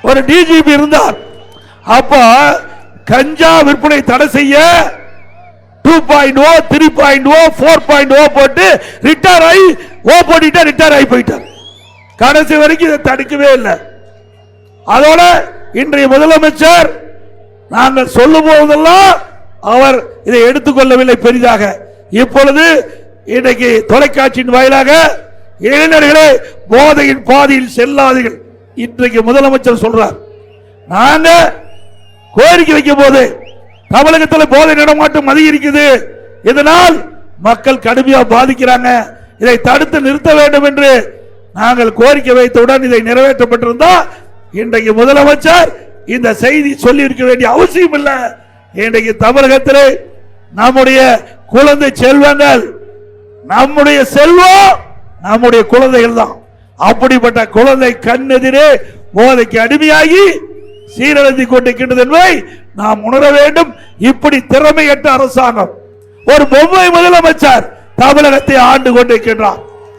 ஒரு டிஜிபி இருந்தார். அப்ப கஞ்சா விற்பனை தடை செய்ய 2.0 3.0 4.0 போட்டு ரிட்டையர் ஆகி போட்டு ரிட்டையர் ஆகி போயிட்டார். கடைசி வரைக்கும் இதை தடுக்கவே இல்லை. அதோட இன்றைய முதலமைச்சர் நாங்கள் சொல்லும் போதெல்லாம் அவர் இதை எடுத்துக்கொள்ளவில்லை பெரிதாக. இப்பொழுது இன்றைக்கு தொலைக்காட்சியின் வாயிலாக இளைஞர்களே போதையின் பாதையில் செல்லாதீர்கள் இன்றைக்கு முதலமைச்சர் சொல்றார். நாங்க கோரிக்கை வைக்கும் போது தமிழகத்தில் போதை நடமாட்டம் அதிகரிக்குது, இதனால் மக்கள் கடுமையாக பாதிக்கிறாங்க, இதை தடுத்து நிறுத்த வேண்டும் என்று நாங்கள் கோரிக்கை வைத்தவுடன் இதை நிறைவேற்றப்பட்டிருந்தா இன்றைக்கு முதலமைச்சர் இந்த செய்தி சொல்லி இருக்க வேண்டிய அவசியம் இல்லை. இன்றைக்கு தமிழகத்திலே நம்முடைய குழந்தை செல்வங்கள், நம்முடைய செல்வம் நம்முடைய குழந்தைகள் தான். அப்படிப்பட்ட குழந்தை கண்ணெதிரே போதைக்கு அடிமையாகி சீரழிந்து கொண்டிருக்கின்றது என்பதை நாம் உணர வேண்டும். இப்படி திறமையற்ற அரசாங்கம், ஒரு பொம்மை முதலமைச்சர் தமிழகத்தை ஆண்டு கொண்டிருக்கின்றார்.